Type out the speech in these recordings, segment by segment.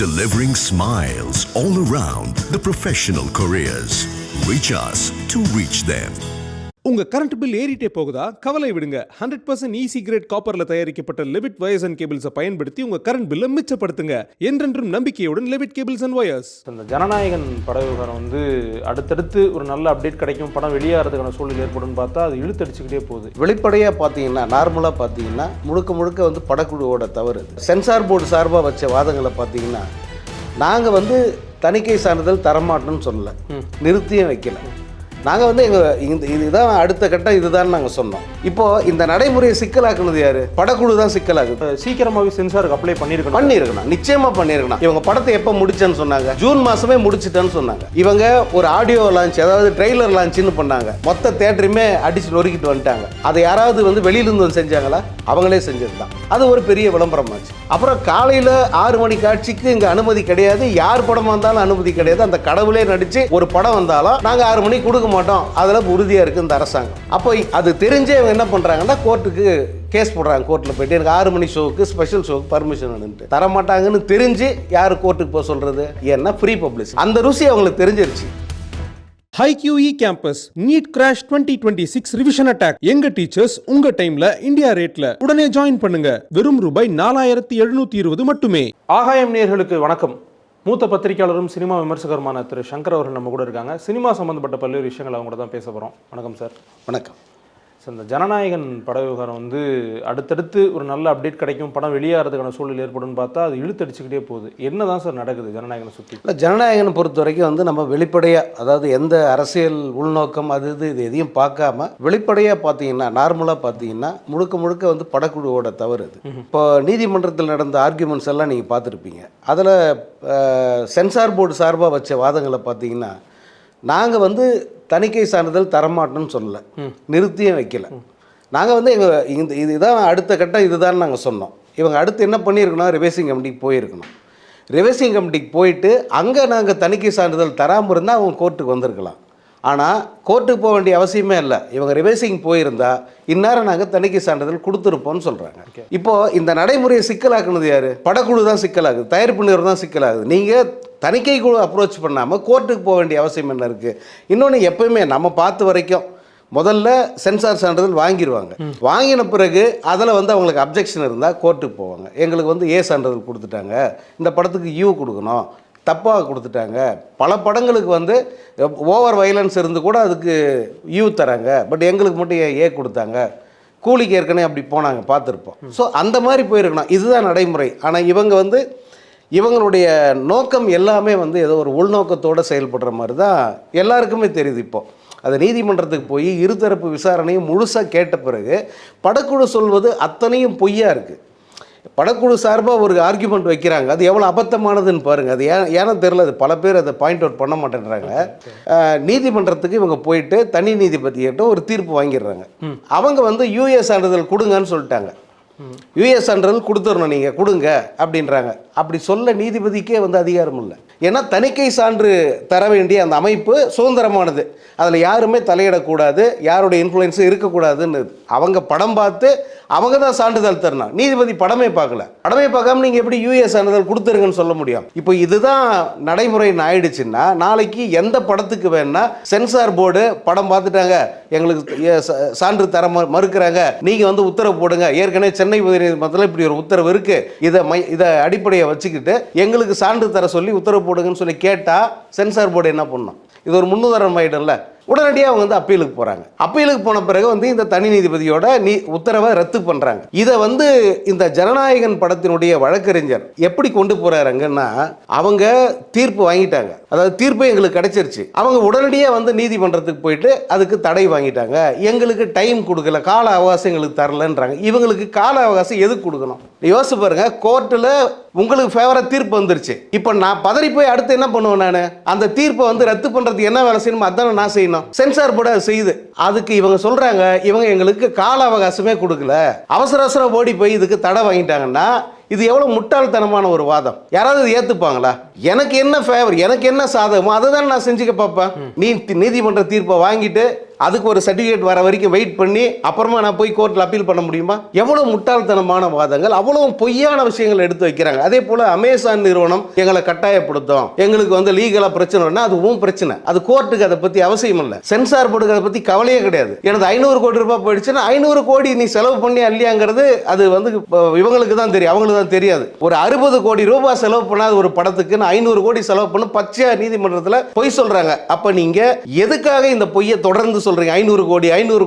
delivering smiles all around the professional careers. Reach us to reach them. உங்க current bill ஏறிட்டே போகுதா? கவலை விடுங்க. 100% ஈஸி கிரேட் காப்பர்ல தயாரிக்கப்பட்ட லெவிட் வயர்ஸ் அண்ட் கேபிள்ஸை பயன்படுத்தி உங்க கரண்ட் பில்லை மிச்சப்படுத்துங்க. என்றென்றும் நம்பிக்கையுடன் லெவிட் கேபிள்ஸ் அண்ட் வயர்ஸ். இந்த ஜனநாயகன் பட விவகாரம் அடுத்தடுத்து ஒரு நல்ல அப்டேட் கிடைக்கும், படம் வெளியாகிறதுக்கான சூழல் ஏற்படும் பார்த்தா அது இழுத்தடிச்சுக்கிட்டே போகுது. வெளிப்படையாக பார்த்தீங்கன்னா, நார்மலாக பார்த்தீங்கன்னா முழுக்க படக்குழுவோட தவறு. சென்சார் போர்டு சார்பாக வச்ச வாதங்களை பார்த்தீங்கன்னா, நாங்கள் தணிக்கை சான்றிதழ் தரமாட்டோம்னு சொல்லலை, நிறுத்தியும் வைக்கல. நாங்கள் இதுதான் அடுத்த கட்டம், இதுதான் நாங்கள் சொன்னோம். இப்போது இந்த நடைமுறையை சிக்கலாக்குனது யார்? படக்குழு தான் சிக்கலாக்குது. சீக்கிரமாகவே சென்சாருக்கு அப்ளை பண்ணியிருக்கணும், நிச்சயமாக பண்ணியிருக்கணும். இவங்க படத்தை எப்போ முடிச்சேன்னு சொன்னாங்க? ஜூன் மாதமே முடிச்சிட்டேன்னு சொன்னாங்க. இவங்க ஒரு ஆடியோ லான்ச், அதாவது ட்ரெய்லர் லான்ச்சுன்னு பண்ணாங்க. மொத்த தேட்டருமே அடிச்சு நொறுக்கிட்டு வந்துட்டாங்க. அதை யாராவது வெளியிலிருந்து வந்து செஞ்சாங்களா? அவங்களே செஞ்சது தான். அது ஒரு பெரிய விளம்பரமாச்சு. அப்புறம் காலையில் 6 மணி காட்சிக்கு இங்கே அனுமதி கிடையாது, யார் படமாக இருந்தாலும் அனுமதி கிடையாது. அந்த கடவுளே நடித்து ஒரு படம் வந்தாலும் நாங்கள் 6 மணிக்கு கொடுக்க மாட்டோம், அதில் உறுதியாக இருக்குது இந்த அரசாங்கம். அப்போ அது தெரிஞ்சே இவங்க என்ன பண்ணுறாங்கன்னா, கோர்ட்டுக்கு கேஸ் போடுறாங்க. கோர்ட்டில் போயிட்டு எனக்கு 6 மணி ஷோவுக்கு, ஸ்பெஷல் ஷோவுக்கு பர்மிஷன் வேணுன்ட்டு தரமாட்டாங்கன்னு தெரிஞ்சு யார் கோர்ட்டுக்கு போக சொல்கிறது? ஏன்னா ஃப்ரீ பப்ளிசிட்டி. அந்த ருசி அவங்களுக்கு தெரிஞ்சிருச்சு. HiQE campus NEET crash 2026 revision attack. எங்க டீச்சர்ஸ் உங்க டைம்ல இந்தியா ரேட்ல. உடனே ஜாயின் பண்ணுங்க. வெறும் ரூபாய் 4720 மட்டுமே. ஆகாயம் நேயர்களுக்கு வணக்கம். மூத்த பத்திரிகையாளரும் சினிமா விமர்சகருமான திரு சங்கர் அவர்கள் நம்ம கூட இருக்காங்க. சினிமா சம்பந்தப்பட்ட பல்வேறு விஷயங்கள் அவங்க கூட தான் பேச போகிறோம். வணக்கம் சார். வணக்கம். சார், இந்த ஜனநாயகன் பட விவகாரம் அடுத்தடுத்து ஒரு நல்ல அப்டேட் கிடைக்கும், படம் வெளியாகிறதுக்கான சூழல் ஏற்படும் பார்த்தா அது இழுத்தடிச்சுக்கிட்டே போகுது. என்ன தான் சார் நடக்குது ஜனநாயகனை சுற்றி? இல்லை, ஜனநாயகனை பொறுத்த வரைக்கும் நம்ம வெளிப்படையாக, அதாவது எந்த அரசியல் உள்நோக்கம் இது எதையும் பார்க்காம வெளிப்படையாக பார்த்தீங்கன்னா, நார்மலாக பார்த்தீங்கன்னா முழுக்க படக்குழுவோட தவறு அது. இப்போ நீதிமன்றத்தில் நடந்த ஆர்கியூமெண்ட்ஸ் எல்லாம் நீங்கள் பார்த்துருப்பீங்க. அதில் சென்சார் போர்டு சார்பாக வச்ச வாதங்களை பார்த்தீங்கன்னா, நாங்கள் தணிக்கை சான்றிதழ் தரமாட்டோம்னு சொல்லலை, நிறுத்தியும் வைக்கல. நாங்கள் இதுதான் அடுத்த கட்டம், இதுதான் நாங்கள் சொன்னோம். இவங்க அடுத்து என்ன பண்ணியிருக்கணும்? ரிவைசிங் கமிட்டிக்கு போயிருக்கணும். ரிவைசிங் கமிட்டிக்கு போயிட்டு அங்கே நாங்கள் தணிக்கை சான்றிதழ் தராமல் இருந்தால் அவங்க கோர்ட்டுக்கு வந்திருக்கலாம். ஆனால் கோர்ட்டுக்கு போக வேண்டிய அவசியமே இல்லை. இவங்க ரிவைசிங் போயிருந்தா இந்நேரம் நாங்கள் தணிக்கை சான்றிதழ் கொடுத்துருப்போம்னு சொல்கிறாங்க. இப்போது இந்த நடைமுறையை சிக்கலாக்குனது யார்? படக்குழு தான் சிக்கலாகுது, தயாரிப்பு நிறுவனம் தான் சிக்கலாகுது. நீங்கள் தணிக்கை குழு அப்ரோச் பண்ணாமல் கோர்ட்டுக்கு போக வேண்டிய அவசியம் என்ன இருக்குது? இன்னொன்று, எப்போயுமே நம்ம பார்த்த வரைக்கும் முதல்ல சென்சார் சான்றிதழ் வாங்கிடுவாங்க. வாங்கின பிறகு அதில் அவங்களுக்கு அப்ஜெக்ஷன் இருந்தால் கோர்ட்டுக்கு போவாங்க. எங்களுக்கு ஏ சான்றிதழ் கொடுத்துட்டாங்க, இந்த படத்துக்கு யூ கொடுக்கணும், தப்பாக கொடுத்துட்டாங்க. பல படங்களுக்கு ஓவர் வயலன்ஸ் இருந்து கூட அதுக்கு யூ தராங்க, பட் எங்களுக்கு மட்டும் ஏ கொடுத்தாங்க. கூலிக்கு ஏற்கனவே அப்படி போனாங்க, பார்த்துருப்போம். ஸோ அந்த மாதிரி போயிருக்கணும். இதுதான் நடைமுறை. ஆனால் இவங்க இவங்களுடைய நோக்கம் எல்லாமே ஏதோ ஒரு உள்நோக்கத்தோடு செயல்படுற மாதிரி தான் எல்லாருக்குமே தெரியுது. இப்போது அது நீதிமன்றத்துக்கு போய் இருதரப்பு விசாரணையும் முழுசாக கேட்ட பிறகு படக்குழு சொல்வது அத்தனையும் பொய்யா இருக்குது. படக்குழு சார்பாக ஒரு ஆர்கியூமெண்ட் வைக்கிறாங்க, அது எவ்வளோ அபத்தமானதுன்னு பாருங்கள். அது ஏன்னா தெரில, அது பல பேர் அதை பாயிண்ட் அவுட் பண்ண மாட்டேன்றாங்க. நீதிமன்றத்துக்கு இவங்க போயிட்டு தனி நீதிபதியிட்ட ஒரு தீர்ப்பு வாங்கிடுறாங்க. அவங்க யூஏ சான்றிதழ் கொடுங்கன்னு சொல்லிட்டாங்க. யூஎஸ் சான்றிதழ் கொடுத்துடணும், நீங்கள் கொடுங்க அப்படின்றாங்க. அப்படி சொல்ல நீதிபதிக்கே அதிகாரம் இல்லை. ஏன்னா தணிக்கை சான்று தர வேண்டிய அந்த அமைப்பு சுதந்திரமானது, அதில் யாருமே தலையிடக்கூடாது, யாருடைய இன்ஃப்ளூயன்ஸும் இருக்கக்கூடாதுன்னு. அவங்க படம் பார்த்து அவங்க தான் சான்றிதழ் தரணும். நீதிபதி படமே பார்க்காம நீங்கள் எப்படி யூஎஸ் சான்றிதழ் கொடுத்துருங்கன்னு சொல்ல முடியும்? இப்போ இதுதான் நடைமுறைன்னு ஆயிடுச்சுன்னா, நாளைக்கு எந்த படத்துக்கு வேணா சென்சார் போர்டு படம் பார்த்துட்டாங்க, எங்களுக்கு சான்று தர மறுக்கிறாங்க, நீங்கள் உத்தரவு போடுங்க, ஏற்கனவே சென்னை உயர்நீதிமன்றத்தில் இப்படி ஒரு உத்தரவு இருக்குது, இதை அடிப்படையை வச்சுக்கிட்டு எங்களுக்கு சான்று தர சொல்லி உத்தரவு போடுங்கன்னு சொல்லி கேட்டால் சென்சார் போர்டு என்ன பண்ணணும்? இது ஒரு முன்னுதாரணம் ஆகிடும்ல. உடனடியாக அவங்க அப்பீலுக்கு போகிறாங்க. அப்பீலுக்கு போன பிறகு இந்த தனி நீதிபதியோட உத்தரவை ரத்து பண்ணுறாங்க. இதை இந்த ஜனநாயகன் படத்தினுடைய வழக்கறிஞர் எப்படி கொண்டு போகிறாருங்கன்னா, அவங்க தீர்ப்பு வாங்கிட்டாங்க, அதாவது தீர்ப்பு எங்களுக்கு கிடைச்சிருச்சு. அவங்க உடனடியாக நீதிமன்றத்துக்கு போயிட்டு அதுக்கு தடை வாங்கிட்டாங்க. எங்களுக்கு டைம் கொடுக்கல, கால அவகாசம் எங்களுக்கு தரலன்றாங்க. இவங்களுக்கு கால அவகாசம் எதுக்கு கொடுக்கணும்? யோசிச்சு பாருங்க. கோர்ட்டில் உங்களுக்கு ஃபேவராக தீர்ப்பு வந்துருச்சு. இப்போ நான் பதறி போய் அடுத்து என்ன பண்ணுவேன்? நான் அந்த தீர்ப்பை ரத்து பண்ணுறதுக்கு என்ன வேலை செய்யணுமோ அதானே நான் செய்யணும். சென்சார் போர்டு அதை செய்யுது. அதுக்கு இவங்க சொல்றாங்க, இவங்க எங்களுக்கு கால அவகாசமே கொடுக்கல, அவசர ஓடி போய் இதுக்கு தடை வாங்கிட்டாங்கன்னா இது எவ்வளவு முட்டாள்தனமான ஒரு வாதம். யாராவது ஏத்துப்பாங்களா? எனக்கு என்ன ஃபேவர், எனக்கு என்ன சாதகமோ அதை தான் நான் செஞ்சுக்க பார்ப்பேன். நீ நீதிமன்ற தீர்ப்பை வாங்கிட்டு அதுக்கு ஒரு சர்டிஃபிகேட் வர வரைக்கும் வெயிட் பண்ணி அப்புறமா நான் போய் கோர்ட்டில் அப்பீல் பண்ண முடியுமா? எவ்வளவு முட்டாள்தனமான வாதங்கள், அவ்வளவு பொய்யான விஷயங்கள் எடுத்து வைக்கிறாங்க. அதே போல அமேசான் நிறுவனம் எங்களை கட்டாயப்படுத்தும், எங்களுக்கு வந்து லீகலா பிரச்சனை, அதுவும் பிரச்சனை. அது கோர்ட்டுக்கு அதை பத்தி அவசியம் இல்லை. சென்சார் போர்டுக்கு அதை பத்தி கவலையே கிடையாது. எனது 500 கோடி ரூபாய் போயிடுச்சுன்னா 500 கோடி நீ செலவு பண்ணி இல்லையாங்கிறது அது வந்து இவங்களுக்கு தான் தெரியும், அவங்களுக்கு தான் தெரியாது. ஒரு 60 கோடி ரூபாய் செலவு பண்ணாத ஒரு படத்துக்கு 500 கோடி செலவு பண்ண பச்சையா நீதிமன்றத்தில் பொய் சொல்றாங்க. அப்ப நீங்க எதுக்காக இந்த பொய்யை தொடர்ந்து சொல்றீங்க? 500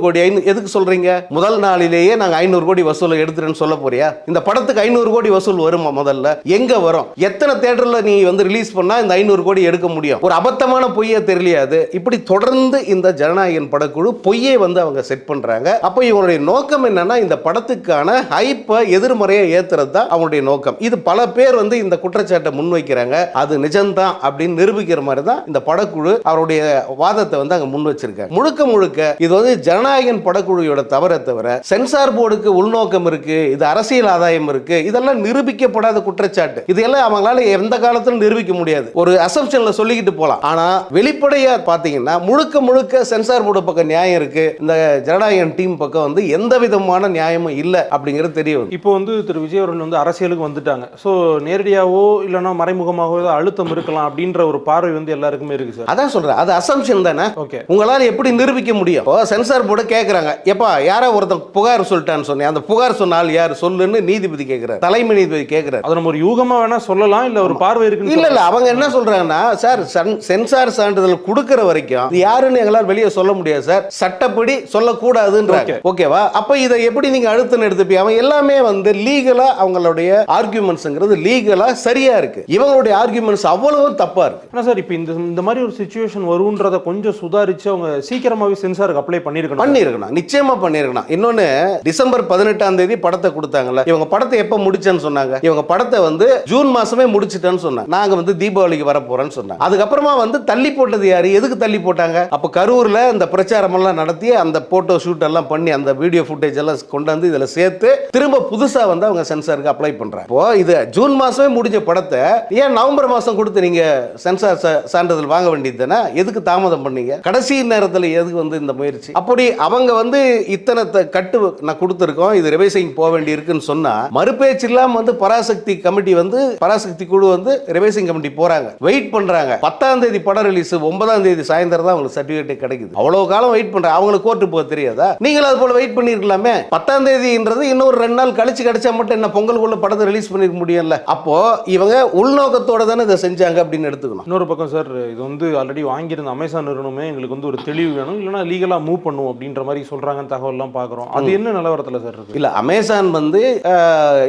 கோடி எதுக்கு சொல்றீங்க? முதல் நாளிலேயே நாங்க 500 கோடி வசூல் எடுத்துறேன்னு சொல்ல போறியா? இந்த படத்துக்கு 500 கோடி வசூல் வருமா? முதல்ல எங்க வரும்? எத்தனை தியேட்டர்ல நீ வந்து ரிலீஸ் பண்ணா இந்த 500 கோடி எடுக்க முடியும்? ஒரு அபத்தமான பொய்யை தெரியலையாது. இப்படி தொடர்ந்து இந்த ஜனநாயகன் படக்குழு பொய்யை வந்து அவங்க செட் பண்றாங்க. அப்ப இவங்களுடைய நோக்கம் என்னன்னா, இந்த படத்துக்கான ஹைப்பை எதிர்மறையை ஏத்துறது தான் அவங்களுடைய நோக்கம். இது பல பேர் வந்து இந்த குற்றச்சாட்டை முன்வைக்கிறாங்க. அது நிஜம்தான் அப்படின்னு நிரூபிக்கிற மாதிரி தான் இந்த படக்குழு அவருடைய வாதத்தை வந்து அங்க முன் வச்சிருக்காங்க. முழுக்க இது வந்து ஜனநாயகன் படக்குழுவோட தவற சென்சார் போர்டுக்கு உள்நோக்கம் இருக்கு, இது அரசியல் ஆதாயம் இருக்கு, இதெல்லாம் நிரூபிக்கப்படாத குற்றச்சாட்டு. இதெல்லாம் அவங்களால எந்த காலத்திலும் நிரூபிக்க முடியாது. ஒரு அசம்ப்ஷன்ல சொல்லிக்கிட்டு போலாம். ஆனா வெளிப்படையா பாத்தீங்கன்னா முழுக்க சென்சார் போர்டு பக்கம் நியாயம் இருக்கு, இந்த ஜனநாயகன் டீம் பக்கம் வந்து எந்த விதமான நியாயமும் இல்ல அப்படிங்கிறது தெரியும். இப்போ வந்து திரு விஜய் அவர்கள் வந்து அரசியலுக்கு வந்துட்டாங்க. ஸோ நேரடியாவோ இல்லைன்னா மறைமுகமாகவோ அழுத்தம் இருக்கலாம் அப்படின்ற ஒரு பார்வை வந்து எல்லாருக்குமே இருக்கு சார். அதான் சொல்றேன், அது அசம்ப்ஷன் தானே. ஓகே, உங்களால எப்படி நிரூபிக்க முடியும்? சென்சார் போர்டு கேட்கறாங்க, எப்பா யாரோ ஒருத்தன் புகார் சொல்லிட்டான்னு சொன்னேன், அந்த புகார் சொன்னால் யார் சொல்லுன்னு நீதிபதி கேட்கிறார், தலைமை நீதிபதி கேட்கிறார். அது நம்ம ஒரு யூகமா வேணா சொல்லலாம், இல்ல ஒரு பார்வை இருக்கு. இல்ல அவங்க என்ன சொல்றாங்கன்னா, சார் சென்சார் சான்றிதழ் கொடுக்கிற வரைக்கும் இது யாருன்னு எங்களால் வெளியே சொல்ல முடியாது சார், சட்டப்படி சொல்லக்கூடாதுன்றாங்க. ஓகேவா? அப்ப இதை எப்படி நீங்க அழுத்தம் எடுத்துப்பீங்க? அவன் எல்லாமே வந்து லீகலா அவங்களுடைய ஆர்குமெண்ட்ஸ்ங்கிறது லீகலா சரியா இருக்கு, இவங்களுடைய ஆர்குமெண்ட்ஸ் அவ்வளவு தப்பா இருக்கு. ஆனா சார், இப்போ இந்த மாதிரி ஒரு சிச்சுவேஷன் வரும்ன்றத கொஞ்சம் சுதாரிச்சு அவங்க சீக்கிரமாவே சென்சாருக்கு அப்ளை பண்ணிருக்கணும். நிச்சயமா பண்ணிருக்கணும். இன்னொன்னு, டிசம்பர் 18ஆம் தேதி படத்தை கொடுத்தாங்கல்ல, இவங்க படத்தை எப்ப முடிச்சேன்னு சொன்னாங்க? இவங்க படத்தை வந்து ஜூன் மாசமே முடிச்சிட்டேன்னு சொன்னாங்க. நாங்க வந்து தீபாவளிக்கு வர போறோம்னு சொன்னாங்க. அதுக்கப்புறமா வந்து தள்ளி போட்டது யாரு? எதுக்கு தள்ளி போட்டாங்க? அப்ப கரூர்ல இந்த பிரச்சாரம் எல்லாம் நடத்தி அந்த போட்டோ ஷூட் எல்லாம் பண்ணி அந்த வீடியோ ஃபுட்டேஜ் எல்லாம் கொண்டு வந்து இதுல சேர்த்து திரும்ப புதுசா வந்து அவங்க சென்சாருக்கு அப்ளை பண்றாங்க. இப்போ இது ஜூன் மாசமே முடிஞ்ச படத்தை ஏன் நவம்பர் மாசம் கொடுத்து நீங்க சென்சார் சான்றிதழ் வாங்க வேண்டியது தானே? எதுக்கு தாமதம் பண்ணீங்க? கடைசி நேரத்தில் எதுக்கு வந்து இந்த முயற்சி? அப்படி அவங்க வந்து இத்தனை கட்டு நான் கொடுத்துருக்கோம், இது ரிவைசிங் போக வேண்டி இருக்குன்னு சொன்னா மறுபேச்சு இல்லாம வந்து பராசக்தி குழு வந்து ரிவைசிங் கமிட்டி போறாங்க, வெயிட் பண்றாங்க. 10ஆம் தேதி படம் ரிலீஸ், 9ஆம் தேதி சாயந்தரம் தான் அவங்களுக்கு சர்டிபிகேட் கிடைக்குது. அவ்வளவு காலம் வெயிட் பண்றாங்க. அவங்களுக்கு கோர்ட்டு போக தெரியாதா? நீங்களும் அது போல வெயிட் பண்ணிருக்கலாமே. 10ஆம் தேதின்றது இன்னொரு 2 நாள் கழிச்சு கிடைச்சா மட்டும் என்ன பொங்கலுக்குள்ள படத்தை ரிலீஸ் பண்ணிருக்க முடியல? அப்போ இவங்க உள்நோக்கத்தோட தானே இதை செஞ்சாங்க அப்படின்னு எடுத்துக்கணும். இன்னொரு பக்கம் சார், இது வந்து ஆல்ரெடி வாங்கியிருந்த அமேசான் நிறுவனமே எங்களுக்கு வந்து ஒரு தெளிவு வேணும், இல்லைன்னா லீகலா மூவ் பண்ணும் அப்படின்ற மாதிரி சொல்றாங்க, தகவல்லாம் பார்க்குறோம். அது என்ன நிலவரத்தில் சார் இருக்கு? இல்ல, அமேசான் வந்து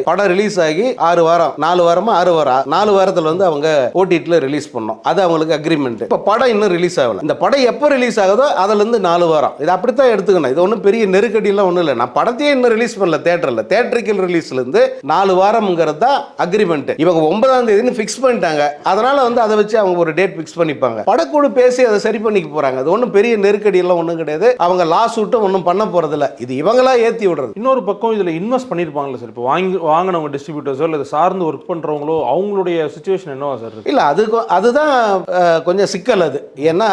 படம் ரிலீஸ் ஆகி 6 வாரம் 4 வாரத்தில் வந்து அவங்க ஓடிடியில் ரிலீஸ் பண்ணோம். அது அவங்களுக்கு அக்ரிமெண்ட். இப்போ படம் இன்னும் ரிலீஸ் ஆகல. இந்த படம் எப்போ ரிலீஸ் ஆகுதோ அதுல இருந்து 4 வாரம். இது அப்படித்தான் எடுத்துக்கணும். இது ஒன்றும் பெரிய நெருக்கடியெல்லாம் ஒன்றும் இல்லை. நான் படத்தையே இன்னும் ரிலீஸ் பண்ணல தேட்டரிக்கல் ரிலீஸ்ல இருந்து 4 வாரம்ங்கிறது தான் அக்ரிமெண்ட். இவங்க 9ஆம் தேதி ஃபிக்ஸ் பண்ணிட்டாங்க. அதனால வந்து அதை வச்சு அவங்க ஒரு டேட் ஃபிக்ஸ் பண்ணிப்பாங்க. படக்குழு பேசி அதை சரி பண்ணிக்க போறாங்க. அது ஒன்றும் பெரிய நெருக்கடி எல்லாம் ஒன்றும் கிடையாது. அவங்க லாஸ் விட்டு ஒன்றும் பண்ண போறதில்ல. இது இவங்களா ஏற்றி விடுறது. இன்னொரு பக்கம் இதில் இன்வெஸ்ட் பண்ணியிருப்பாங்களா சார்? இப்போ வாங்கினவங்க டிஸ்ட்ரிபியூட்டர்ஸோ இல்லை சார்ந்து ஒர்க் பண்ணுறவங்களோ அவங்களுடைய சுச்சுவேஷன் என்னவா சார்? இல்லை, அதுதான் கொஞ்சம் சிக்கல். அது ஏன்னா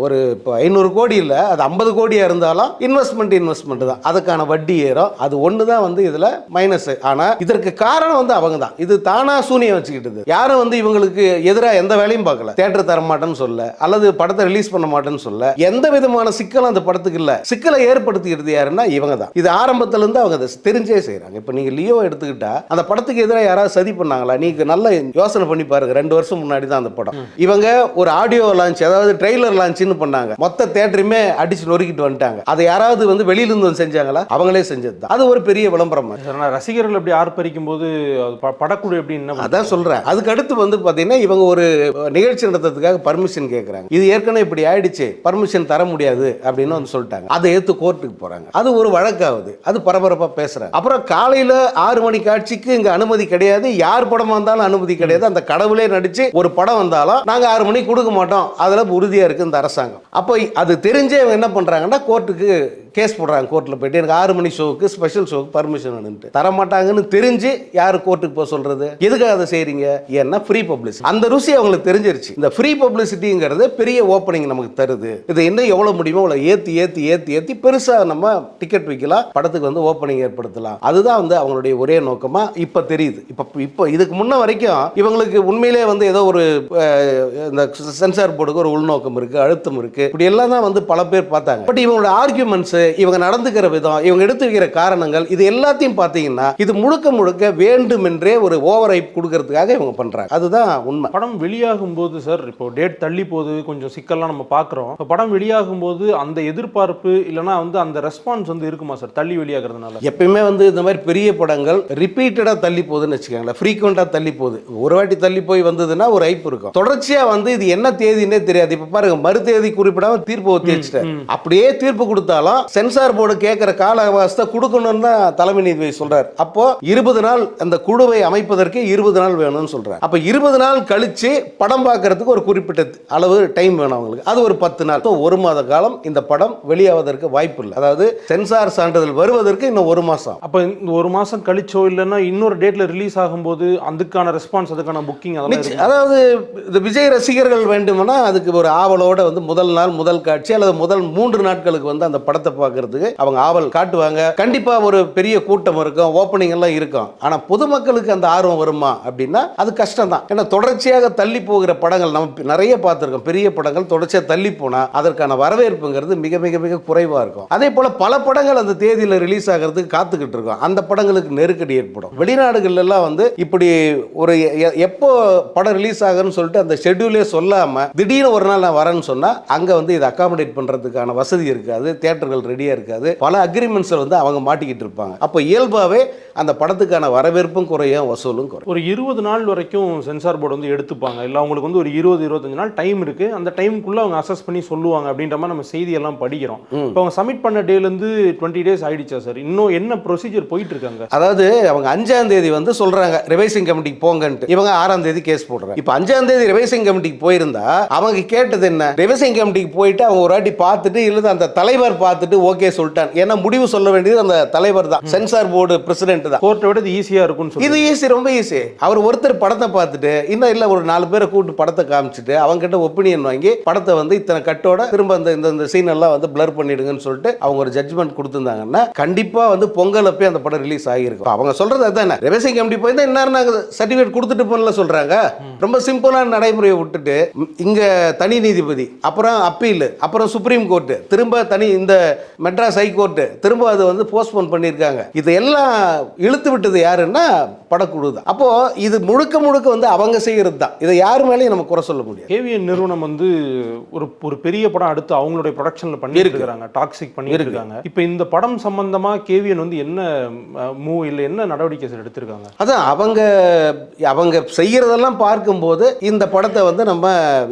ஒரு இப்போ 500 கோடி இல்லை, அது 50 கோடியாக இருந்தாலும் இன்வெஸ்ட்மெண்ட் தான். அதுக்கான வட்டி ஏறும். அது ஒன்று தான் வந்து இதில் மைனஸ். ஆனால் இதற்கு காரணம் வந்து அவங்க தான். இது தானா சூனியம் வச்சுக்கிட்டது. யாரும் வந்து இவங்களுக்கு எதிராக எந்த வேலையும் பார்க்கல. தேட்டர் தர மாட்டேன்னு சொல்ல, அல்லது படத்தை ரிலீஸ் பண்ண மாட்டேன்னு சொல்ல, எந்த விதமான சிக்கலும் அந்த படத்துக்கு இல்லை. சிக்கலை ஏற்படுத்திக்கிறது யாருன்னா இவங்க தான். இது ஆரம்பத்துல இருந்து அவங்க அதை தெரிஞ்சே செய்யறாங்க. இப்போ நீங்க லியோ எடுத்துக்கிட்டா அந்த படத்துக்கு எதிராக யாராவது சதி பண்ணாங்களா? நீங்க நல்ல யோசனை பண்ணி பாருங்க. 2 வருஷம் முன்னாடி தான் அந்த படம். இவங்க ஒரு ஆடியோ லான்ச், அதாவது ட்ரெய்லர் லான்ச்னு பண்ணாங்க. மொத்த தியேட்டருமே அடிச்சு நொறுக்கிட்டு வந்துட்டாங்க. அதை யாராவது வந்து வெளியில இருந்து வந்து செஞ்சாங்களா? அவங்களே செஞ்சது தான். அது ஒரு பெரிய விளம்பரம். ரசிகர்கள் எப்படி ஆர்ப்பரிக்கும் போது படக்குழு எப்படி? அதான் சொல்றேன். அதுக்கு அடுத்து வந்து பாத்தீங்கன்னா இவங்க ஒரு நிகழ்ச்சி நடத்துறதுக்காக பர்மிஷன் கேட்கறாங்க. இது ஏற்கனவே இப்படி ஆயிடுச்சு, பர்மிஷன் தர முடியாது அப்படின்னு வந்து சொல்லிட்டாங்க. அதை ஏத்து கோர்ட்டுக்கு போறாங்க. அது ஒரு வழக்காகுது. அது பரபரப்பா பேசுறாங்க. அப்புறம் காலையில 6 மணி காட்சிக்கு இங்க அனுமதி கிடையாது. யார் படம் வந்தாலும் அனுமதி கிடையாது. அந்த கடவுளே நடிச்சு ஒரு படம் வந்தாலும் நாங்க 6 மணிக்கு கொடுக்க மாட்டோம். அதுல உறுதியா இருக்கு இந்த அரசாங்கம். அப்போ அது தெரிஞ்சே இவங்க என்ன பண்றாங்கன்னா கோர்ட்டுக்கு கேஸ் போடுறாங்க கோர்ட்டில் போயிட்டு, எனக்கு 6 மணி ஷோவுக்கு ஸ்பெஷல் ஷோவுக்கு பர்மிஷன் வேணும்ட்டு. தரமாட்டாங்கன்னு தெரிஞ்சு யார் கோர்ட்டுக்கு போக சொல்றது? எதுக்காக அதை செய்றீங்க? ஏன்னா ஃப்ரீ பப்ளிசிட்டி. அந்த ருசி அவங்களுக்கு தெரிஞ்சிருச்சு. இந்த ஃப்ரீ பப்ளிசிட்டிங்கிறது பெரிய ஓப்பனிங் நமக்கு தருது. இது இன்னும் எவ்வளவு முடியுமோ அவ்வளோ ஏற்றி பெருசா நம்ம டிக்கெட் விற்கலாம், படத்துக்கு வந்து ஓப்பனிங் ஏற்படுத்தலாம். அதுதான் வந்து அவங்களுடைய ஒரே நோக்கமா இப்ப தெரியுது. இப்போ இதுக்கு முன்ன வரைக்கும் இவங்களுக்கு உண்மையிலே வந்து ஏதோ ஒரு இந்த சென்சார் போர்டுக்கு ஒரு உள்நோக்கம் இருக்கு, அழுத்தம் இருக்கு, இப்படி எல்லாம் தான் வந்து பல பேர் பார்த்தாங்க. பட் இவங்களோட ஆர்குமெண்ட்ஸ், இவங்க நடந்துக்கிற விதம், இவங்க எடுத்து வைக்கிற காரணங்கள், இது எல்லாத்தையும் பார்த்தீங்கன்னா இது முழுக்க வேண்டுமென்றே ஒரு ஓவர் ஹைப் கொடுக்கறதுக்காக இவங்க பண்றாங்க. அதுதான் உண்மை. படம் வெளியாகும் போது சார், இப்போ டேட் தள்ளி போகுது, கொஞ்சம் சிக்கல்லாம் நம்ம பார்க்குறோம். இப்போ படம் வெளியாகும் போது அந்த எதிர்பார்ப்பு இல்லைன்னா வந்து அந்த ரெஸ்பான்ஸ் வந்து இருக்குமா சார் தள்ளி வெளியாகிறதுனால? எப்பயுமே வந்து இந்த மாதிரி பெரிய படங்கள் ரிப்பீட்டடாக தள்ளி போகுதுன்னு வச்சுக்கோங்களேன், ஃப்ரீக்வெண்ட்டாக தள்ளி போகுது. ஒரு வாட்டி தள்ளி போய் வந்ததுன்னா ஒரு ஹைப் இருக்கும். தொடர்ச்சியாக வந்து இது என்ன தேதினே தெரியாது. இப்போ பாருங்க, மறு தேதி குறிப்பிடாம தீர்ப்பு ஒத்தி வச்சுட்டேன். அப்படியே தீர்ப்பு கொடுத்தாலும் சென்சார் போர்டு கேட்கிற கால அவகாசத்தை கொடுக்கணும்னு தான் தலைமை நீதிபதி சொல்றாரு. அப்போ 20 நாள் அந்த குழுவை அமைப்பதற்கு 20 நாள் வேணும்னு சொல்றாரு. அப்போ 20 நாள் கழிச்சு படம் பார்க்கறதுக்கு ஒரு குறிப்பிட்ட அளவு டைம் வேணும் அவங்களுக்கு. அது ஒரு 10 நாள். 1 மாத காலம் இந்த படம் வெளியாவதற்கு வாய்ப்பு இல்லை. அதாவது சென்சார் சான்றிதழ் வருவதற்கு இன்னும் 1 மாசம். அப்போ இந்த 1 மாசம் கழிச்சோ இல்லைன்னா இன்னொரு டேட்ல ரிலீஸ் ஆகும்போது அதுக்கான ரெஸ்பான்ஸ், அதுக்கான புக்கிங், அதாவது இந்த விஜய் ரசிகர்கள் வேண்டும்னா அதுக்கு ஒரு ஆவலோட வந்து முதல் நாள் முதல் காட்சி அல்லது முதல் 3 நாட்களுக்கு வந்து அந்த படத்தை பார்க்கறதுக்கு அவங்க ஆவல் காட்டுவாங்க. கண்டிப்பா ஒரு பெரிய கூட்டம் இருக்கும், ஓப்பனிங் எல்லாம் இருக்கும். ஆனா பொதுமக்களுக்கு அந்த ஆர்வம் வருமா அப்படின்னா அது கஷ்டம் தான். ஏன்னா தொடர்ச்சியாக தள்ளி போகிற படங்கள் நம்ம நிறைய பார்த்துருக்கோம். பெரிய படங்கள் தொடர்ச்சியாக தள்ளி போனா அதற்கான வரவேற்புங்கிறது மிக மிக மிக குறைவா இருக்கும். அதே போல பல படங்கள் அந்த தேதியில் ரிலீஸ் ஆகிறதுக்கு காத்துக்கிட்டு இருக்கோம். அந்த படங்களுக்கு நெருக்கடி ஏற்படும். வெளிநாடுகள் எல்லாம் வந்து இப்படி ஒரு எப்போ படம் ரிலீஸ் ஆகுன்னு சொல்லிட்டு அந்த ஷெட்யூலே சொல்லாம திடீர்னு ஒரு நாள் நான் வரேன்னு சொன்னா அங்க வந்து இதை அகாமடேட் பண்றதுக்கான வசதி இருக்காது, தியேட்டர்கள் ரெடியா இருக்காது, பல அக்ரிமெண்ட்ஸ் வந்து அவங்க மாட்டிக்கிட்டு இருப்பாங்க. அப்போ இயல்பாவே அந்த படத்துக்கான வரவேற்பும் குறையும், வசூலும் குறையும். ஒரு 20 நாள் வரைக்கும் சென்சார் போர்டு வந்து எடுத்துப்பாங்க. இல்லை அவங்களுக்கு வந்து ஒரு 20-25 நாள் டைம் இருக்கு, அந்த டைமுக்குள்ள அவங்க அசஸ் பண்ணி சொல்லுவாங்க அப்படின்ற மாதிரி நம்ம செய்தியெல்லாம் படிக்கிறோம். இப்போ அவங்க சப்மிட் பண்ண டேலேருந்து 20 டேஸ் ஆயிடுச்சா சார்? இன்னும் என்ன ப்ரொசீஜர் போயிட்டு இருக்காங்க? அதாவது அவங்க 5ஆம் தேதி வந்து சொல்றாங்க ரிவைசிங் கமிட்டிக்கு போங்கன்ட்டு. இவங்க 6ஆம் தேதி கேஸ் போடுறாங்க. இப்போ 5ஆம் தேதி ரிவைசிங் கமிட்டிக்கு போயிருந்தா அவங்க கேட்டது என்ன? ரிவைசிங் கமிட்டிக்கு போயிட்டு அவங்க ஒரு வாட்டி பார்த்துட்டு இல்லை அந்த தலைவர் பார்த்துட்டு ஓகே சொல்லிட்டான். ஏன்னா முடிவு சொல்ல வேண்டியது அந்த தலைவர் தான், சென்சார் போர்டு பிரசிடென்ட் தான். கோர்ட்டை விட இது ஈஸியா இருக்கும். இது ஈஸி, ரொம்ப ஈஸி. அவர் ஒருத்தர் படத்தை பார்த்துட்டு இன்னும் இல்லை ஒரு 4 பேரை கூப்பிட்டு படத்தை காமிச்சிட்டு அவங்க கிட்ட ஒப்பீனியன் வாங்கி படத்தை வந்து இத்தனை கட்டோட திரும்ப இந்த சீன் எல்லாம் வந்து பிளர் பண்ணிடுங்கன்னு சொல்லிட்டு அவங்க ஒரு ஜட்ஜ்மெண்ட் கொடுத்துருந்தாங்கன்னா கண்டிப்பா வந்து பொங்கல் அப்பே அந்த படம் ரிலீஸ் ஆகியிருக்கும். அவங்க சொல்றது அதுதானே. ரிவைசிங் கமிட்டி போய் தான் என்ன சர்டிஃபிகேட் கொடுத்துட்டு போன சொல்றாங்க. ரொம்ப சிம்பிளான நடைமுறையை விட்டுட்டு இங்க தனி நீதிபதி, அப்புறம் அப்பீல், அப்புறம் சுப்ரீம் கோர்ட், திரும்ப தனி இந்த மெட்ராஸ் ஹைகோர்ட், திரும்ப அது வந்து போஸ்ட்போன் பண்ணியிருக்காங்க. இது எல்லாம் இழுத்து விட்டது யாருன்னா படக்குழு தான். அப்போ இது முழுக்க வந்து அவங்க செய்யறது தான். இதை யாரு மேலேயும் நம்ம குறை சொல்ல முடியாது. கேவிஎன் நிறுவனம் வந்து ஒரு பெரிய படம் அடுத்து அவங்களுடைய ப்ரொடக்ஷன்ல பண்ணியிருக்காங்க, டாக்ஸிக் பண்ணியிருக்காங்க. இப்போ இந்த படம் சம்பந்தமா கேவிஎன் வந்து என்ன மூவ் இல்லை என்ன நடவடிக்கை எடுத்திருக்காங்க? அதான் அவங்க செய்யறதெல்லாம் பார்க்கும்போது இந்த படத்தை வந்து நம்ம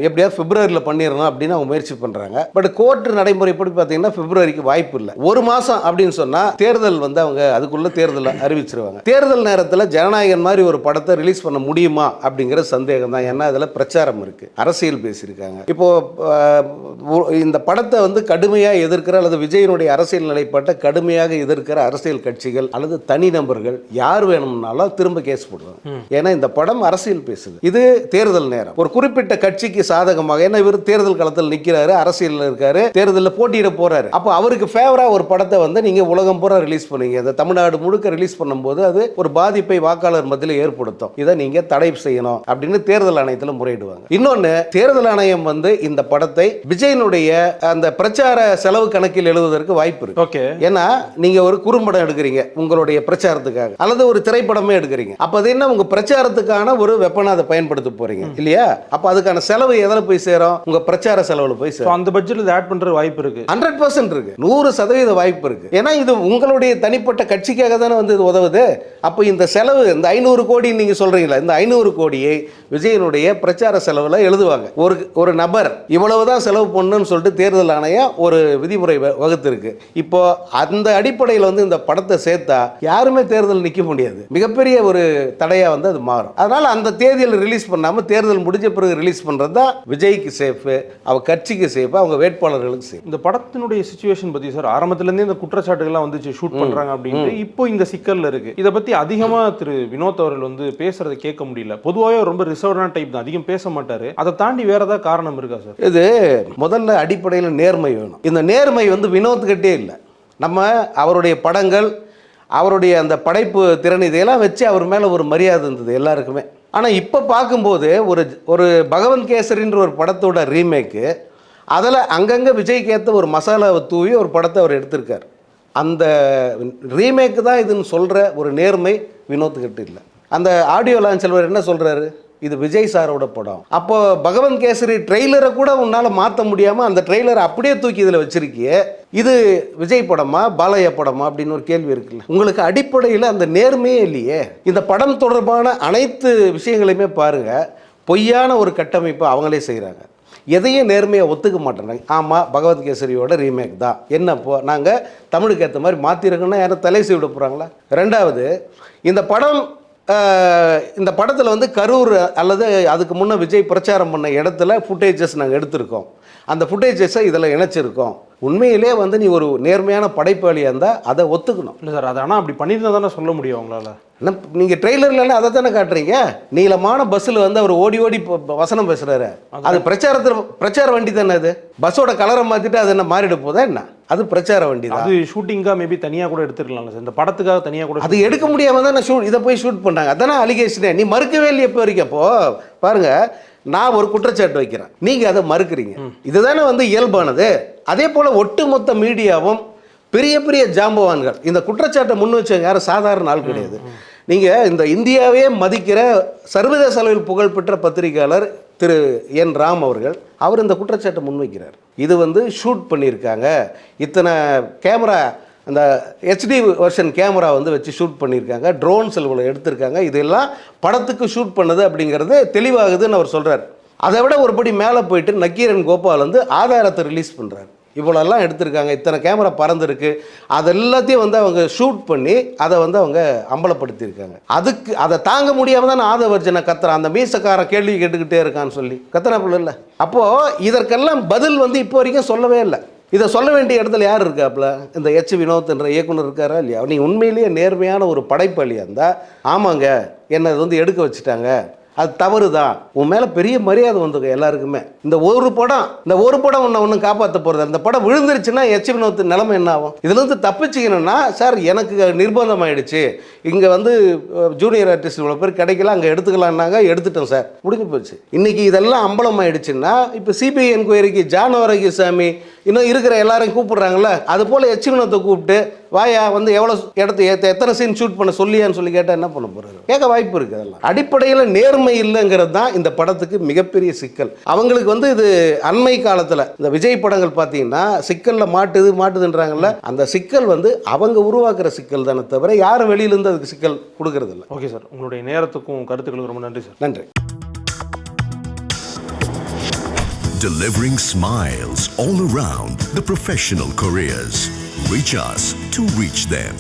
எப்படியாவது பிப்ரவரியில் பண்ணிடணும் அப்படின்னு அவங்க முயற்சி பண்றாங்க. பட் கோர்ட் நடைமுறைப்படி பார்த்தீங்கன்னா பிப்ரவரிக்கு வாய்ப்பு இல்லை. 1 மாசம் அப்படின்னு சொன்னா தேர்தல் வந்து அவங்க அதுக்குள்ள தேர்தல் அறிவிச்சிருவாங்க. தேர்தல் நேரத்தில் ஜனநாயகன் மாதிரி ஒரு படத்தை ரிலீஸ் பண்ண முடியுமா அப்படிங்கிற சந்தேகம் தான். ஏன்னா அதில் பிரச்சாரம் இருக்கு, அரசியல் பேசியிருக்காங்க. இப்போ இந்த படத்தை வந்து கடுமையாக எதிர்க்கிற அல்லது விஜயனுடைய அரசியல் நிலைப்பாட்டை கடுமையாக எதிர்க்கிற அரசியல் கட்சிகள் அல்லது தனிநபர்கள் யார் வேணும்னாலும் திரும்ப கேஸ் போடுவாங்க. ஏன்னா இந்த படம் அரசியல் பேசுது. இது தேர்தல் நேரம். ஒரு குறிப்பிட்ட கட்சிக்கு சாதகமாக, ஏன்னா இவர் தேர்தல் களத்தில் நிற்கிறாரு, அரசியல் இருக்காரு, தேர்தலில் போட்டியிட போறாரு. அப்போ அவருக்கு ஃபேவரா ஒரு படத்தை வந்து நீங்க உலகம் பூரா ரிலீஸ் பண்ணீங்க, இந்த தமிழ்நாடு முழுக்க ரிலீஸ் பண்ணும்போது அது ஒரு பாதிப்பை வாக்காளர் மத்தியில் ஏற்படுத்தும். இதை நீங்க தடை செய்யணும் அப்படின்னு தேர்தல் ஆணையத்தில் முறையிடுவாங்க. இன்னொன்னு, தேர்தல் ஆணையம் வந்து இந்த படத்தை விஜயனுடைய அந்த பிரச்சார செலவு கணக்கில் எழுதுவதற்கு வாய்ப்பு இருக்கு. ஓகே. ஏன்னா நீங்க ஒரு குறும்படம் எடுக்கிறீங்க உங்களுடைய பிரச்சாரத்துக்காக, அல்லது ஒரு திரைப்படமே எடுக்கிறீங்க. அப்ப அது என்ன, உங்க பிரச்சாரத்துக்கான ஒரு வெப்பனை அதை பயன்படுத்த போறீங்க இல்லையா? அப்ப அதுக்கான செலவு எதில் போய் சேரும்? உங்க பிரச்சார செலவுல போய் சேரும். அந்த பட்ஜெட்ல ஆட் பண்ற வாய்ப்பு இருக்கு. 100% இருக்கு, 100% வாய்ப்பு இருக்கு. ஏன்னா இது உங்களுடைய தனிப்பட்ட கட்சிக்காக தானே வந்து இது உதவுது. அப்போ இந்த செலவு, இந்த 500 கோடி நீங்க சொல்றீங்களா, இந்த 500 கோடியை விஜயனுடைய பிரச்சார செலவுல எழுதுவாங்க. ஒரு நபர் இவ்வளவுதான் செலவு பண்ணணும்னு சொல்லிட்டு தேர்தல் ஆணையம் ஒரு விதிமுறை வகுத்திருக்கு. இப்போ அந்த அடிப்படையில் வந்து இந்த படத்தை சேர்த்தா யாருமே தேர்தல் நிற்க முடியாது, மிகப்பெரிய ஒரு தடையா வந்து அது மாறும். அதனால அந்த தேதியில் ரிலீஸ் பண்ணாம தேர்தல் முடிஞ்ச பிறகு ரிலீஸ் பண்றது தான் விஜய்க்கு சேஃப், அவ கட்சிக்கு சேஃப், அவங்க வேட்பாளர்களுக்கு சேஃப். இந்த படத்தினுடைய சிச்சுவேஷன் பத்தி சார் ஆரம்பத்துல இந்த குற்றச்சாட்டுகள்லாம் வந்துச்சு ஷூட் பண்றாங்க அப்படின்ட்டு இப்போ இந்த சிக்கல்ல இருக்கு. இதை பத்தி அதிகமா திரு வினோத் அவர்கள் வந்து பேசுறதை கேட்க முடியல. பொதுவாகவே ரொம்ப ரிசர்வ்டான டைப் தான், அதிகம் பேச மாட்டாரு. அதை தாண்டி வேற ஏதாவது காரணம் இருக்கா சார்? இது முதல்ல அடிப்படையில் நேர்மை வேணும். இந்த நேர்மை வந்து வினோத் கிட்டே இல்லை. நம்ம அவருடைய படங்கள், அவருடைய அந்த படைப்பு திறன் இதையெல்லாம் வச்சு அவர் மேலே ஒரு மரியாதை இருந்தது எல்லாருக்குமே. ஆனால் இப்போ பார்க்கும்போது ஒரு பகவந்த் கேசரின்ற ஒரு படத்தோட ரீமேக்கு, அதில் அங்கங்கே விஜய்க்கு ஏற்ற ஒரு மசாலாவை தூவி ஒரு படத்தை அவர் எடுத்திருக்கார். அந்த ரீமேக்கு தான் இதுன்னு சொல்கிற ஒரு நேர்மை வினோத்துக்கிட்ட இல்லை. அந்த ஆடியோ லான்ச் செல்வர் என்ன சொல்கிறாரு, இது விஜய் சாரோட படம். அப்போ பகவந்த் கேசரி ட்ரெய்லரை கூட உன்னால் மாற்ற முடியாமல் அந்த ட்ரெய்லரை அப்படியே தூக்கி இதில் வச்சிருக்கியே, இது விஜய் படமா பாலையா படமா அப்படின்னு ஒரு கேள்வி இருக்குல்ல. உங்களுக்கு அடிப்படையில் அந்த நேர்மையே இல்லையே. இந்த படம் தொடர்பான அனைத்து விஷயங்களையுமே பாருங்கள், பொய்யான ஒரு கட்டமைப்பை அவங்களே செய்கிறாங்க. எதையும் நேர்மையாக ஒத்துக்க மாட்டேறாங்க. ஆமாம், பகவத் கேசரியோட ரீமேக் தான், என்னப்போ நாங்கள் தமிழுக்கு ஏற்ற மாதிரி மாற்றிருக்கோன்னா யாரும் தலை செய்விட போகிறாங்களா? ரெண்டாவது, இந்த படத்தில் வந்து கரூர் அல்லது அதுக்கு முன்னே விஜய் பிரச்சாரம் பண்ண இடத்துல ஃபுட்டேஜஸ் நாங்கள் எடுத்திருக்கோம். அந்த ஃபுட்டேஜஸை இதில் இணைச்சிருக்கோம். உண்மையிலே வந்து நீ ஒரு நேர்மையான படைப்பாளியாக இருந்தால் அதை ஒத்துக்கணும். இல்லை சார், அது ஆனால் அப்படி பண்ணியிருந்தா தானே சொல்ல முடியும் அவங்களால. நீங்கள் ட்ரெய்லர்லாம் அதை தானே காட்டுறீங்க. நீளமான பஸ்ஸில் வந்து அவர் ஓடி ஓடி வசனம் பேசுகிறாரு. அது பிரச்சார வண்டி தானே. அது பஸ்ஸோட கலரை மாற்றிட்டு அது என்ன மாறிட போதா என்ன? அது பிரச்சார வண்டி தான். அது ஷூட்டிங்காக மேபி தனியாக கூட எடுத்துருக்கலாம்ல சார், இந்த படத்துக்காக தனியாக கூட. அது எடுக்க முடியாமல் தான் இதை போய் ஷூட் பண்ணாங்க. அதானே அலிகேஷனே. நீ மறுக்கவே இல்லை எப்போ வரைக்கும். அப்போ பாருங்க, நான் ஒரு குற்றச்சாட்டு வைக்கிறேன், நீங்கள் அதை மறுக்கிறீங்க. இதுதானே வந்து இயல்பானது. அதே போல் ஒட்டுமொத்த மீடியாவும் பெரிய பெரிய ஜாம்பவான்கள் இந்த குற்றச்சாட்டை முன் வச்சவங்க யாரும் சாதாரண ஆள் கிடையாது. நீங்கள் இந்த இந்தியாவே மதிக்கிற சர்வதேச அளவில் புகழ்பெற்ற பத்திரிகையாளர் திரு என் ராம் அவர்கள், அவர் இந்த குற்றச்சாட்டை முன்வைக்கிறார். இது வந்து ஷூட் பண்ணியிருக்காங்க, இத்தனை கேமரா, அந்த ஹெச்டி வெர்ஷன் கேமரா வந்து வச்சு ஷூட் பண்ணியிருக்காங்க, ட்ரோன் செல்வங்களை எடுத்திருக்காங்க, இதெல்லாம் படத்துக்கு ஷூட் பண்ணது அப்படிங்கிறது தெளிவாகுதுன்னு அவர் சொல்கிறார். அதை விட ஒருபடி மேலே போயிட்டு நக்கீரன் கோபால் வந்து ஆதாரத்தை ரிலீஸ் பண்ணுறாரு. இவ்வளோலாம் எடுத்திருக்காங்க, இத்தனை கேமரா பறந்துருக்கு, அது எல்லாத்தையும் வந்து அவங்க ஷூட் பண்ணி அதை வந்து அவங்க அம்பலப்படுத்தியிருக்காங்க. அதை தாங்க முடியாமல் தான் ஆதவர்ஜனை கத்துறான், அந்த மீசக்காரன் கேள்வி கேட்டுக்கிட்டே இருக்கான்னு சொல்லி கத்துறாப்புல இல்லை. அப்போது இதற்கெல்லாம் பதில் வந்து இப்போ வரைக்கும் சொல்லவே இல்லை. இதை சொல்ல வேண்டிய இடத்துல யார் இருக்காப்புல? இந்த வினோத் என்ற இயக்குனர் இருக்காரா இல்லையா? நீ உண்மையிலேயே நேர்மையான ஒரு படைப்பாளியாக இருந்தால், ஆமாங்க என்னை வந்து எடுக்க வச்சுட்டாங்க, அது தவறு தான், உன் மேலே பெரிய மரியாதை வந்துங்க எல்லாருக்குமே. இந்த ஒரு படம் உன்னை ஒன்றும் காப்பாற்ற போகிறது. அந்த படம் விழுந்துருச்சுன்னா வினோத் நிலைமை என்ன ஆகும்? இதுலேருந்து தப்பிச்சிக்கணும்னா, சார் எனக்கு நிர்பந்தம் ஆகிடுச்சு, இங்கே வந்து ஜூனியர் ஆர்டிஸ்ட் இவ்வளோ பேர் கிடைக்கல, அங்கே எடுத்துக்கலான்னாங்க, எடுத்துட்டோம் சார், முடிஞ்சு போச்சு. இன்றைக்கி இதெல்லாம் அம்பலம் ஆகிடுச்சுன்னா, இப்போ சிபிஐ என்கொயரிக்கு ஜான் ஆரோக்கியசாமி இன்னும் இருக்கிற எல்லாரையும் கூப்பிடுறாங்கல்ல, அது போல் வினோத்தை கூப்பிட்டு வாயா வந்து எவ்வளோ எத்தனை சீன் ஷூட் பண்ண சொல்லியான்னு சொல்லி கேட்டால் என்ன பண்ண போகிறாரு? கேட்க வாய்ப்பு இருக்குது. அதெல்லாம் அடிப்படையில் நேர்மை இல்லைங்கிறது தான் இந்த படத்துக்கு மிகப்பெரிய சிக்கல். அவங்களுக்கு வந்து இது அண்மை காலத்தில் இந்த விஜய் படங்கள் பார்த்தீங்கன்னா சிக்கலில் மாட்டுதுன்றாங்கல்ல, அந்த சிக்கல் வந்து அவங்க உருவாக்குற சிக்கல் தானே தவிர யாரும் வெளியிலேருந்து அதுக்கு சிக்கல் கொடுக்கறது இல்லை. ஓகே சார், உங்களுடைய நேரத்துக்கும் கருத்துக்களுக்கும் ரொம்ப நன்றி சார். நன்றி. Delivering smiles all around the professional careers. Reach us to reach them.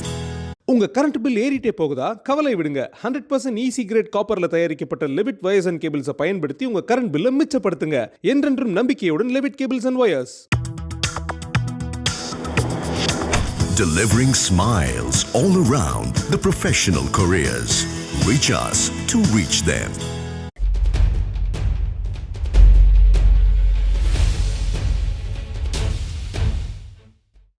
உங்க கரண்ட் பில் ஏறிட்டே போகுதா? கவலை விடுங்க. 100% ஈஸி கிரேட் காப்பர்ல தயாரிக்கப்பட்ட லெவிட் வயர்ஸ் அண்ட் கேபிள்ஸை பயன்படுத்தி உங்க கரண்ட் பில்லை மிச்சப்படுத்துங்க. என்றென்றும் நம்பிக்கையுடன் Levitt cables and wires. Delivering smiles all around the professional careers. Reach us to reach them.